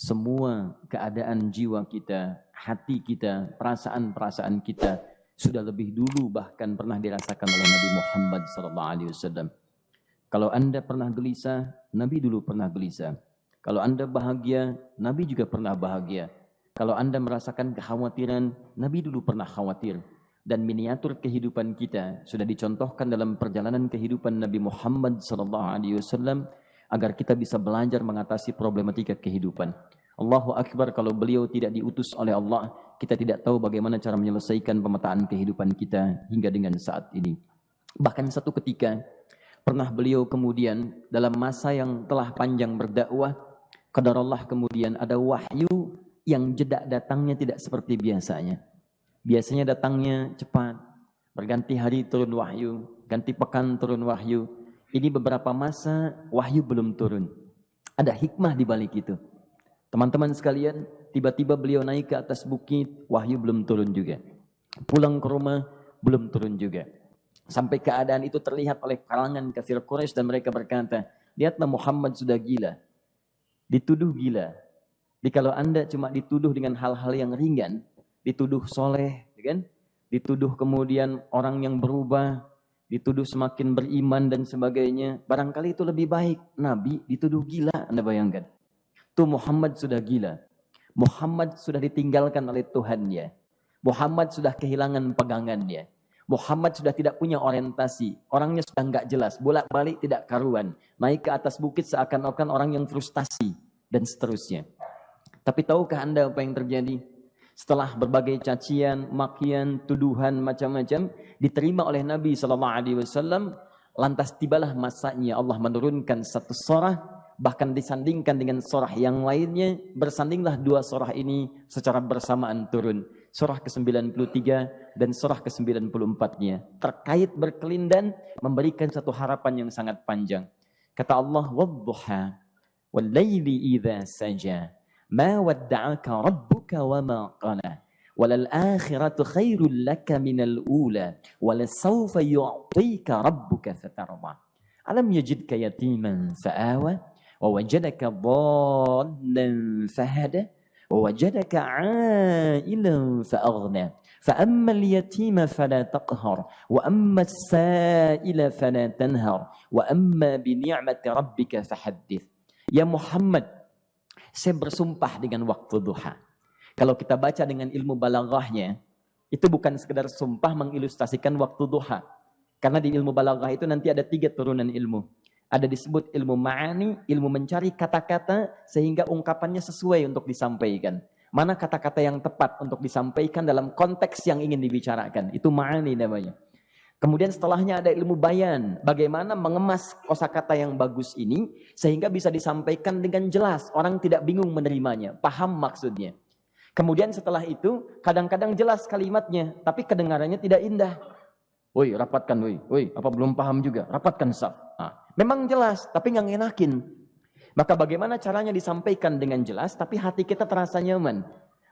semua keadaan jiwa kita, hati kita, perasaan-perasaan kita sudah lebih dulu bahkan pernah dirasakan oleh Nabi Muhammad SAW. Kalau Anda pernah gelisah, Nabi dulu pernah gelisah. Kalau Anda bahagia, Nabi juga pernah bahagia. Kalau Anda merasakan kekhawatiran, Nabi dulu pernah khawatir. Dan miniatur kehidupan kita sudah dicontohkan dalam perjalanan kehidupan Nabi Muhammad SAW agar kita bisa belajar mengatasi problematika kehidupan. Allahu Akbar, kalau beliau tidak diutus oleh Allah, kita tidak tahu bagaimana cara menyelesaikan pemetaan kehidupan kita hingga dengan saat ini. Bahkan satu ketika, pernah beliau kemudian dalam masa yang telah panjang berdakwah, qadarullah kemudian ada wahyu yang jeda datangnya tidak seperti biasanya. Biasanya datangnya cepat, berganti hari turun wahyu, ganti pekan turun wahyu. Ini beberapa masa wahyu belum turun. Ada hikmah di balik itu. Teman-teman sekalian, tiba-tiba beliau naik ke atas bukit, wahyu belum turun juga. Pulang ke rumah, belum turun juga. Sampai keadaan itu terlihat oleh kalangan kafir Quraisy dan mereka berkata, lihatlah Muhammad sudah gila. Dituduh gila. Jadi kalau Anda cuma dituduh dengan hal-hal yang ringan, dituduh soleh, kan? Dituduh kemudian orang yang berubah, dituduh semakin beriman dan sebagainya, barangkali itu lebih baik. Nabi dituduh gila, Anda bayangkan. Tuh Muhammad sudah gila. Muhammad sudah ditinggalkan oleh Tuhannya. Muhammad sudah kehilangan pegangannya. Muhammad sudah tidak punya orientasi. Orangnya sudah enggak jelas, bolak-balik tidak karuan. Naik ke atas bukit seakan-akan orang yang frustasi dan seterusnya. Tapi tahukah Anda apa yang terjadi? Setelah berbagai cacian, makian, tuduhan macam-macam diterima oleh Nabi SAW, lantas tibalah masanya Allah menurunkan satu surah, bahkan disandingkan dengan surah yang lainnya, bersandinglah dua surah ini secara bersamaan turun. Surah ke-93 dan surah ke-94-nya terkait berkelindan memberikan satu harapan yang sangat panjang. Kata Allah, "Wadduha wal laili idza saja, ma wadda'aka rabbuka wa ma qala, walal akhiratu khairul laka minal ula, walasawfa yu'tika rabbuka fatarda. Alam yajidka yatiman fa'awa, wa wajadaka dhallan fahada, wa wajadaka 'ailan fa'aghna. فأما اليتيم فلا تقهر وأما السائل فلا تنهر وأما بنعمة ربك فحدث." Ya Muhammad, saya bersumpah dengan waktu duha. Kalau kita baca dengan ilmu balaghahnya, itu bukan sekedar sumpah mengilustrasikan waktu duha. Karena di ilmu balaghah itu nanti ada 3 turunan ilmu. Ada disebut ilmu ma'ani, ilmu mencari kata-kata sehingga ungkapannya sesuai untuk disampaikan. Mana kata-kata yang tepat untuk disampaikan dalam konteks yang ingin dibicarakan. Itu ma'ani namanya. Kemudian setelahnya ada ilmu bayan. Bagaimana mengemas kosakata yang bagus ini sehingga bisa disampaikan dengan jelas. Orang tidak bingung menerimanya, paham maksudnya. Kemudian setelah itu kadang-kadang jelas kalimatnya, tapi kedengarannya tidak indah. Woi, rapatkan, woi, apa belum paham juga? Rapatkan saf. Nah, memang jelas, tapi nggak ngenakin. Maka bagaimana caranya disampaikan dengan jelas, tapi hati kita terasa nyaman.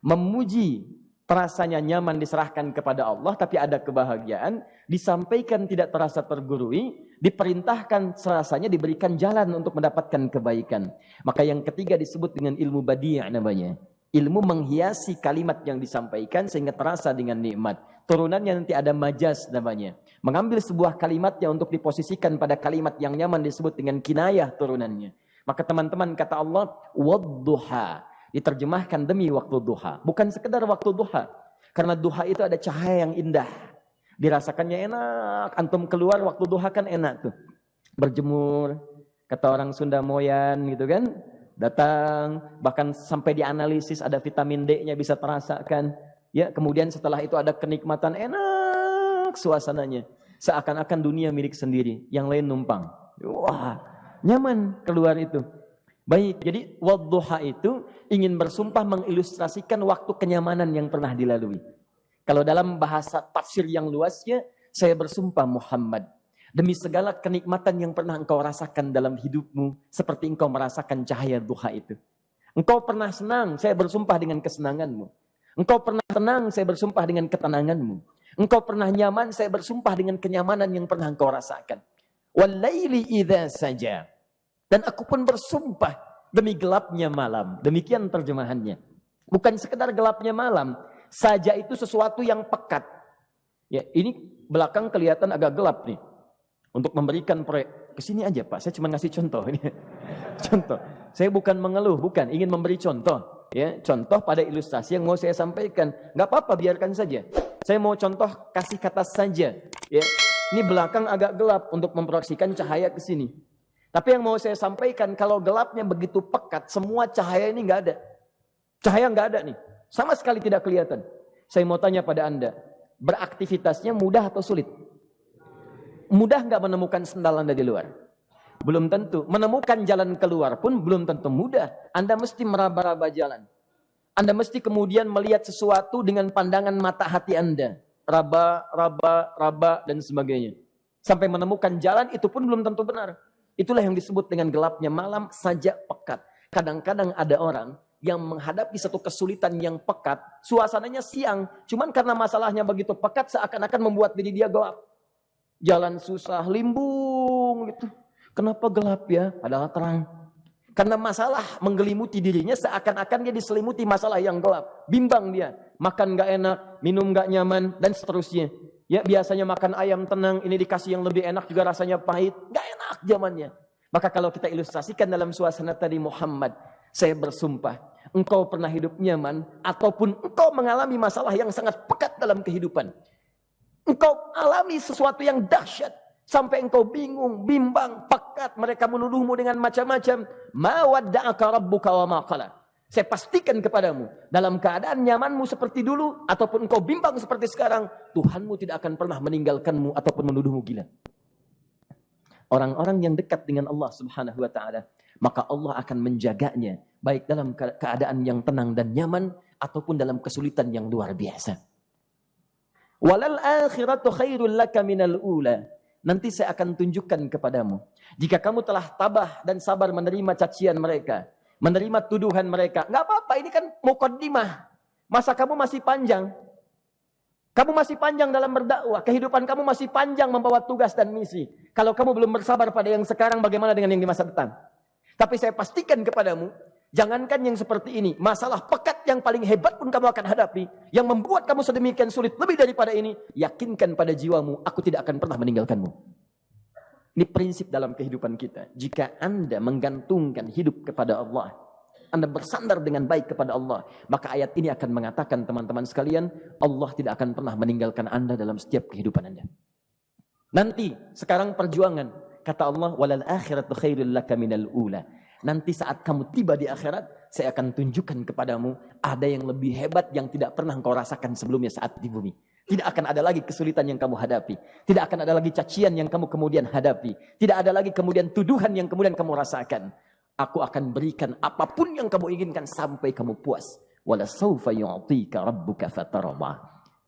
Memuji terasanya nyaman diserahkan kepada Allah, tapi ada kebahagiaan. Disampaikan tidak terasa tergurui, diperintahkan serasanya diberikan jalan untuk mendapatkan kebaikan. Maka yang ketiga disebut dengan ilmu badi' namanya. Ilmu menghiasi kalimat yang disampaikan sehingga terasa dengan nikmat. Turunannya nanti ada majaz namanya. Mengambil sebuah kalimatnya untuk diposisikan pada kalimat yang nyaman disebut dengan kinayah turunannya. Maka teman-teman kata Allah, wadduha, diterjemahkan demi waktu duha. Bukan sekedar waktu duha. Karena duha itu ada cahaya yang indah. Dirasakannya enak. Antum keluar waktu duha kan enak tuh. Berjemur. Kata orang Sunda moyan gitu kan. Datang. Bahkan sampai dianalisis ada vitamin D-nya bisa terasakan. Ya, kemudian setelah itu ada kenikmatan enak suasananya. Seakan-akan dunia milik sendiri. Yang lain numpang. Wah. Nyaman keluar itu. Baik, jadi wadduha itu ingin bersumpah mengilustrasikan waktu kenyamanan yang pernah dilalui. Kalau dalam bahasa tafsir yang luasnya, saya bersumpah Muhammad, demi segala kenikmatan yang pernah engkau rasakan dalam hidupmu, seperti engkau merasakan cahaya duha itu. Engkau pernah senang, saya bersumpah dengan kesenanganmu. Engkau pernah tenang, saya bersumpah dengan ketenanganmu. Engkau pernah nyaman, saya bersumpah dengan kenyamanan yang pernah engkau rasakan. Walaili idza saja. Dan aku pun bersumpah demi gelapnya malam. Demikian terjemahannya. Bukan sekedar gelapnya malam, saja itu sesuatu yang pekat. Ya, ini belakang kelihatan agak gelap nih. Untuk memberikan proyek, kesini aja Pak, saya cuma ngasih contoh ini. Contoh, saya bukan mengeluh, bukan, ingin memberi contoh. Ya, contoh pada ilustrasi yang mau saya sampaikan. Nggak apa-apa, biarkan saja. Saya mau contoh kasih kata saja. Ya, ini belakang agak gelap untuk memproyeksikan cahaya ke sini. Tapi yang mau saya sampaikan, kalau gelapnya begitu pekat, semua cahaya ini nggak ada. Cahaya nggak ada nih, sama sekali tidak kelihatan. Saya mau tanya pada Anda, beraktivitasnya mudah atau sulit? Mudah nggak menemukan sendal Anda di luar? Belum tentu. Menemukan jalan keluar pun belum tentu mudah. Anda mesti meraba-raba jalan. Anda mesti kemudian melihat sesuatu dengan pandangan mata hati Anda. Raba, dan sebagainya. Sampai menemukan jalan itu pun belum tentu benar. Itulah yang disebut dengan gelapnya malam saja pekat. Kadang-kadang ada orang yang menghadapi satu kesulitan yang pekat. Suasananya siang. Cuman karena masalahnya begitu pekat seakan-akan membuat diri dia gelap. Jalan susah, limbung gitu. Kenapa gelap ya? Padahal terang. Karena masalah menggelimuti dirinya seakan-akan dia diselimuti masalah yang gelap. Bimbang dia. Makan gak enak, minum gak nyaman, dan seterusnya. Ya, biasanya makan ayam tenang, ini dikasih yang lebih enak juga rasanya pahit. Gak enak zamannya. Maka kalau kita ilustrasikan dalam suasana tadi Muhammad, saya bersumpah, engkau pernah hidup nyaman, ataupun engkau mengalami masalah yang sangat pekat dalam kehidupan. Engkau alami sesuatu yang dahsyat. Sampai engkau bingung, bimbang, pekat. Mereka menuduhmu dengan macam-macam. Ma wadda'aka rabbuka wa ma qala. Saya pastikan kepadamu. Dalam keadaan nyamanmu seperti dulu. Ataupun engkau bimbang seperti sekarang. Tuhanmu tidak akan pernah meninggalkanmu. Ataupun menuduhmu gila. Orang-orang yang dekat dengan Allah subhanahu wa ta'ala. Maka Allah akan menjaganya. Baik dalam keadaan yang tenang dan nyaman. Ataupun dalam kesulitan yang luar biasa. Walal akhiratu khairul laka minal ula. Nanti saya akan tunjukkan kepadamu. Jika kamu telah tabah dan sabar menerima cacian mereka. Menerima tuduhan mereka. Nggak apa-apa, ini kan muqaddimah. Masa kamu masih panjang. Kamu masih panjang dalam berdakwah. Kehidupan kamu masih panjang membawa tugas dan misi. Kalau kamu belum bersabar pada yang sekarang, bagaimana dengan yang di masa depan? Tapi saya pastikan kepadamu, jangankan yang seperti ini, masalah pekat yang paling hebat pun kamu akan hadapi, yang membuat kamu sedemikian sulit lebih daripada ini, yakinkan pada jiwamu, aku tidak akan pernah meninggalkanmu. Ini prinsip dalam kehidupan kita. Jika Anda menggantungkan hidup kepada Allah, Anda bersandar dengan baik kepada Allah, maka ayat ini akan mengatakan teman-teman sekalian, Allah tidak akan pernah meninggalkan Anda dalam setiap kehidupan Anda. Nanti, sekarang perjuangan, kata Allah, walal akhiratu khairul laka minal ula. Nanti saat kamu tiba di akhirat, saya akan tunjukkan kepadamu ada yang lebih hebat yang tidak pernah engkau rasakan sebelumnya saat di bumi. Tidak akan ada lagi kesulitan yang kamu hadapi. Tidak akan ada lagi cacian yang kamu kemudian hadapi. Tidak ada lagi kemudian tuduhan yang kemudian kamu rasakan. Aku akan berikan apapun yang kamu inginkan sampai kamu puas. Wala sawfa yu'tika rabbuka fatardah.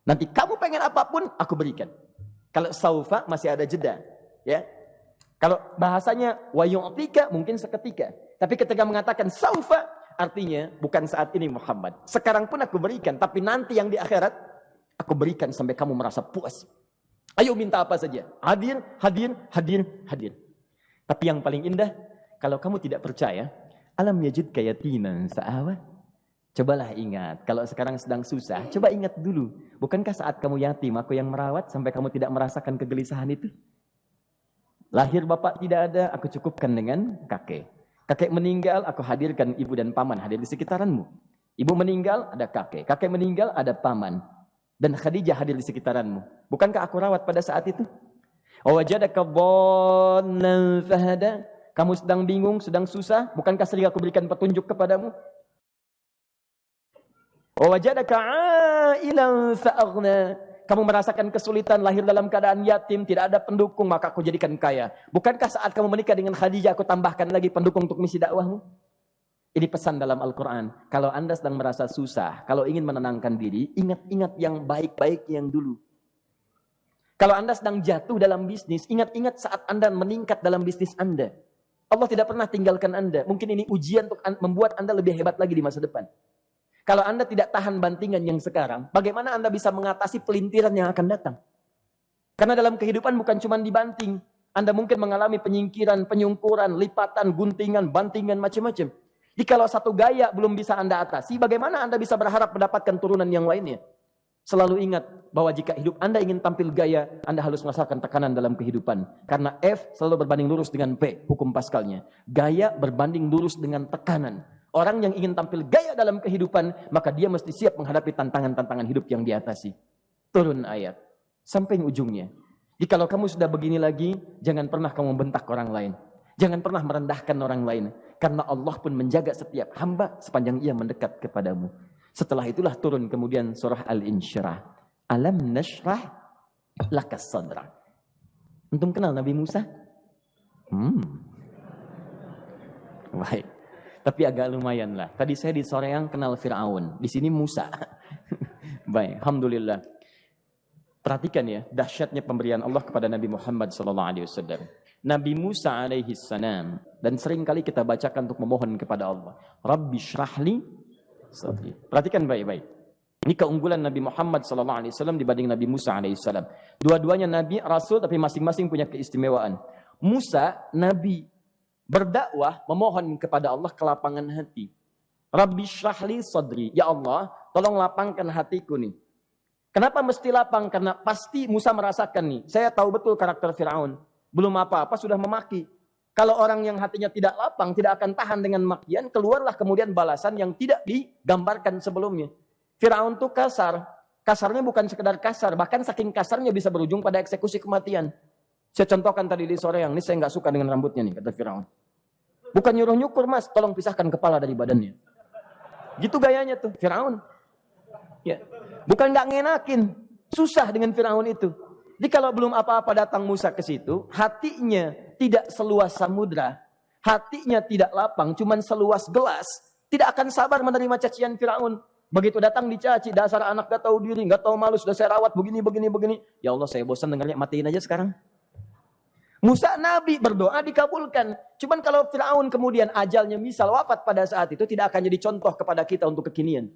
Nanti kamu pengen apapun, aku berikan. Kalau saufa masih ada jeda, ya. Kalau bahasanya wa yu'tika mungkin seketika. Tapi ketika mengatakan saufa, artinya bukan saat ini Muhammad. Sekarang pun aku berikan, tapi nanti yang di akhirat aku berikan sampai kamu merasa puas. Ayo minta apa saja. Hadir, hadir, hadir, hadir. Tapi yang paling indah, kalau kamu tidak percaya, alam yajidka yatiman fa'awa. Cobalah ingat, kalau sekarang sedang susah, coba ingat dulu. Bukankah saat kamu yatim, aku yang merawat sampai kamu tidak merasakan kegelisahan itu? Lahir bapak tidak ada, aku cukupkan dengan kakek. Kakek meninggal, aku hadirkan ibu dan paman hadir di sekitaranmu. Ibu meninggal, ada kakek. Kakek meninggal, ada paman. Dan Khadijah hadir di sekitaranmu. Bukankah aku rawat pada saat itu? Wajadaka dhallan fahada. Kamu sedang bingung, sedang susah. Bukankah sering aku berikan petunjuk kepadamu? Wajadaka ailan fa'aghna. Kamu merasakan kesulitan, lahir dalam keadaan yatim, tidak ada pendukung, maka aku jadikan kaya. Bukankah saat kamu menikah dengan Khadijah, aku tambahkan lagi pendukung untuk misi dakwahmu? Ini pesan dalam Al-Quran. Kalau Anda sedang merasa susah, kalau ingin menenangkan diri, ingat-ingat yang baik-baik yang dulu. Kalau Anda sedang jatuh dalam bisnis, ingat-ingat saat Anda meningkat dalam bisnis Anda. Allah tidak pernah tinggalkan Anda. Mungkin ini ujian untuk membuat Anda lebih hebat lagi di masa depan. Kalau Anda tidak tahan bantingan yang sekarang, bagaimana Anda bisa mengatasi pelintiran yang akan datang? Karena dalam kehidupan bukan cuma dibanting. Anda mungkin mengalami penyingkiran, penyungkuran, lipatan, guntingan, bantingan, macam-macam. Jikalau satu gaya belum bisa Anda atasi, bagaimana Anda bisa berharap mendapatkan turunan yang lainnya? Selalu ingat bahwa jika hidup Anda ingin tampil gaya, Anda harus merasakan tekanan dalam kehidupan. Karena F selalu berbanding lurus dengan P, hukum Pascalnya. Gaya berbanding lurus dengan tekanan. Orang yang ingin tampil gaya dalam kehidupan, maka dia mesti siap menghadapi tantangan-tantangan hidup yang diatasi. Turun ayat. Sampai ujungnya. Jikalau kamu sudah begini lagi, jangan pernah kamu membentak orang lain. Jangan pernah merendahkan orang lain. Karena Allah pun menjaga setiap hamba sepanjang ia mendekat kepadamu. Setelah itulah turun kemudian surah Al-Insyirah. Alam nashrah lakas sadrak. Antum kenal Nabi Musa? Baik. Tapi agak lumayan lah. Tadi saya di Soreang kenal Fir'aun. Di sini Musa. Baik, alhamdulillah. Perhatikan ya, dahsyatnya pemberian Allah kepada Nabi Muhammad SAW. Nabi Musa alaihi salam, dan sering kali kita bacakan untuk memohon kepada Allah. Rabbi syrahli sadri. Perhatikan baik-baik. Ini keunggulan Nabi Muhammad SAW dibanding Nabi Musa alaihissalam. Dua-duanya Nabi, Rasul, tapi masing-masing punya keistimewaan. Musa, Nabi, berdakwah, memohon kepada Allah kelapangan hati. Rabbi syrahli sadri. Ya Allah, tolong lapangkan hatiku nih. Kenapa mesti lapang? Karena pasti Musa merasakan nih. Saya tahu betul karakter Fir'aun. Belum apa-apa sudah memaki. Kalau orang yang hatinya tidak lapang, tidak akan tahan dengan makian, keluarlah kemudian balasan yang tidak digambarkan sebelumnya. Fir'aun itu kasar. Kasarnya bukan sekedar kasar, bahkan saking kasarnya bisa berujung pada eksekusi kematian. Saya contohkan tadi di sore yang ini, saya nggak suka dengan rambutnya nih, kata Fir'aun. Bukan nyuruh nyukur mas, tolong pisahkan kepala dari badannya. Gitu gayanya tuh, Fir'aun. Ya. Bukan nggak ngenakin, susah dengan Fir'aun itu. Jadi kalau belum apa-apa datang Musa ke situ, hatinya tidak seluas samudra, hatinya tidak lapang, cuman seluas gelas, tidak akan sabar menerima cacian Fir'aun. Begitu datang dicaci, dasar anak gak tahu diri, gak tahu malu, sudah saya rawat begini. Ya Allah, saya bosan dengarnya, matiin aja sekarang. Musa Nabi berdoa dikabulkan. Cuman kalau Fir'aun kemudian ajalnya misal wafat pada saat itu, tidak akan jadi contoh kepada kita untuk kekinian.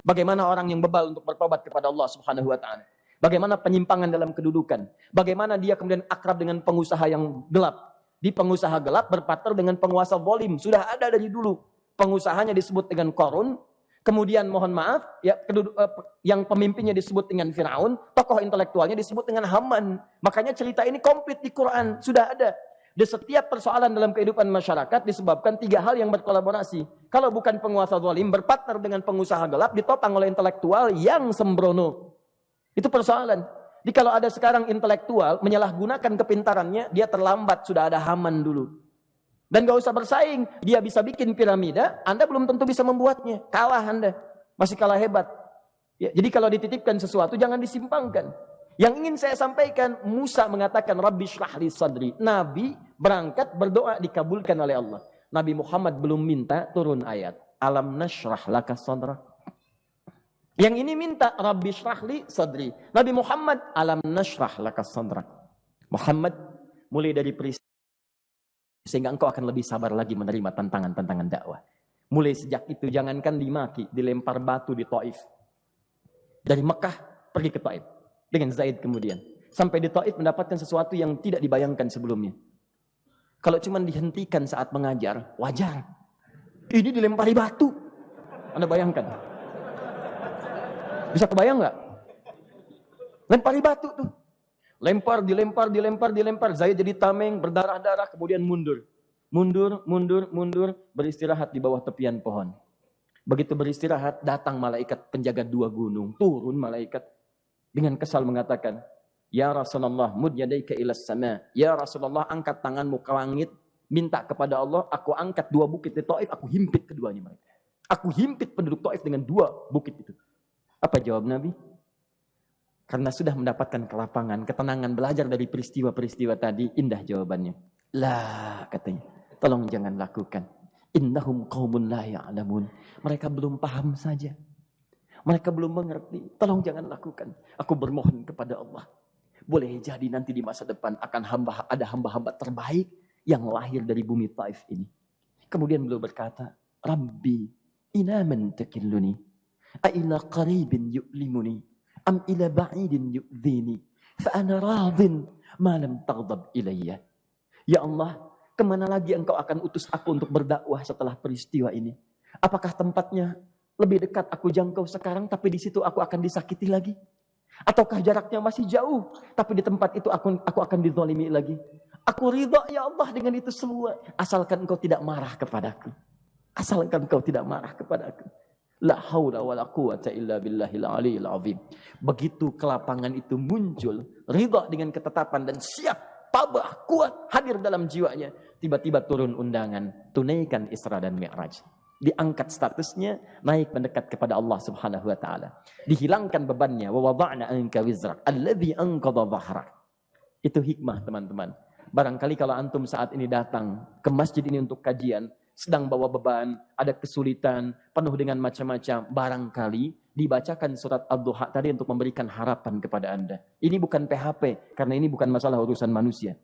Bagaimana orang yang bebal untuk bertobat kepada Allah Subhanahu wa ta'ala. Bagaimana penyimpangan dalam kedudukan. Bagaimana dia kemudian akrab dengan pengusaha yang gelap. Di pengusaha gelap berpartner dengan penguasa zalim. Sudah ada dari dulu. Pengusahanya disebut dengan Qarun. Kemudian mohon maaf, ya, yang pemimpinnya disebut dengan Fir'aun. Tokoh intelektualnya disebut dengan Haman. Makanya cerita ini komplit di Quran. Sudah ada. Di setiap persoalan dalam kehidupan masyarakat disebabkan tiga hal yang berkolaborasi. Kalau bukan penguasa zalim, berpartner dengan pengusaha gelap, ditopang oleh intelektual yang sembrono. Itu persoalan. Jadi kalau ada sekarang intelektual menyalahgunakan kepintarannya, dia terlambat, sudah ada Haman dulu. Dan gak usah bersaing, dia bisa bikin piramida, Anda belum tentu bisa membuatnya. Kalah Anda, masih kalah hebat. Ya, jadi kalau dititipkan sesuatu jangan disimpangkan. Yang ingin saya sampaikan, Musa mengatakan Rabbi syrah li sadri. Nabi berangkat berdoa dikabulkan oleh Allah. Nabi Muhammad belum minta turun ayat. Alam nashrah laka sadrak. Yang ini minta Rabbi syrah li sadri. Nabi Muhammad alam nashrah laka sadrak. Muhammad mulai dari peristiwa sehingga engkau akan lebih sabar lagi menerima tantangan-tantangan dakwah. Mulai sejak itu jangankan dimaki, dilempar batu di Taif. Dari Mekah pergi ke Taif dengan Zaid kemudian. Sampai di Taif mendapatkan sesuatu yang tidak dibayangkan sebelumnya. Kalau cuma dihentikan saat mengajar, wajar. Ini dilempari batu. Anda bayangkan? Bisa kebayang nggak? Lempari batu tuh. Dilempar. Zaid jadi tameng, berdarah-darah, kemudian mundur. Mundur, beristirahat di bawah tepian pohon. Begitu beristirahat, datang malaikat penjaga dua gunung. Turun malaikat dengan kesal mengatakan, Ya Rasulullah, mud yadaika ilas sama. Ya Rasulullah, angkat tanganmu ke langit. Minta kepada Allah, aku angkat dua bukit di Taif, aku himpit keduanya mereka. Aku himpit penduduk Taif dengan dua bukit itu. Apa jawab Nabi? Karena sudah mendapatkan kelapangan, ketenangan, belajar dari peristiwa-peristiwa tadi, indah jawabannya. Lah, katanya, tolong jangan lakukan. Innahum qaumun la ya'lamun. Mereka belum paham saja. Mereka belum mengerti. Tolong jangan lakukan. Aku bermohon kepada Allah. Boleh jadi nanti di masa depan akan ada hamba-hamba terbaik yang lahir dari bumi Taif ini. Kemudian beliau berkata, Rabbi, ina man takilluni, a ila qaribin yu'limuni. Am ila ba'idin yu'dhini fa ana radin ma lam taghdab ilayya. Ya Allah, Kemana lagi engkau akan utus aku untuk berdakwah setelah peristiwa ini? Apakah tempatnya lebih dekat aku jangkau sekarang, tapi di situ aku akan disakiti lagi? Ataukah jaraknya masih jauh, tapi di tempat itu aku akan dizalimi lagi? Aku ridha ya Allah dengan itu semua, asalkan engkau tidak marah kepadaku. Asalkan engkau tidak marah kepadaku. La haula wala quwata illa billahil aliyil azim. Begitu kelapangan itu muncul, ridha dengan ketetapan dan siap, tabah, kuat, hadir dalam jiwanya. Tiba-tiba turun undangan, tunaikan Isra dan Mi'raj. Diangkat statusnya, naik mendekat kepada Allah Subhanahu wa taala. Dihilangkan bebannya, wa wada'na anka wizrak alladzi anqadha dhahrak. Itu hikmah, teman-teman. Barangkali kalau antum saat ini datang ke masjid ini untuk kajian, sedang bawa beban, ada kesulitan, penuh dengan macam-macam, barangkali dibacakan surat Ad-Duha tadi untuk memberikan harapan kepada Anda. Ini bukan PHP, karena ini bukan masalah urusan manusia.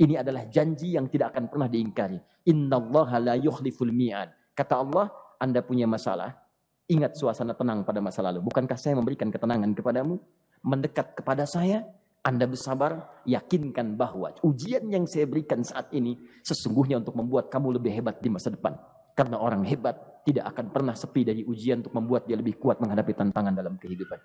Ini adalah janji yang tidak akan pernah diingkari. Innallaha la yukhliful mi'ad. Kata Allah, Anda punya masalah, ingat suasana tenang pada masa lalu. Bukankah saya memberikan ketenangan kepadamu? Mendekat kepada saya, Anda bersabar, yakinkan bahwa ujian yang saya berikan saat ini sesungguhnya untuk membuat kamu lebih hebat di masa depan. Karena orang hebat tidak akan pernah sepi dari ujian untuk membuat dia lebih kuat menghadapi tantangan dalam kehidupan.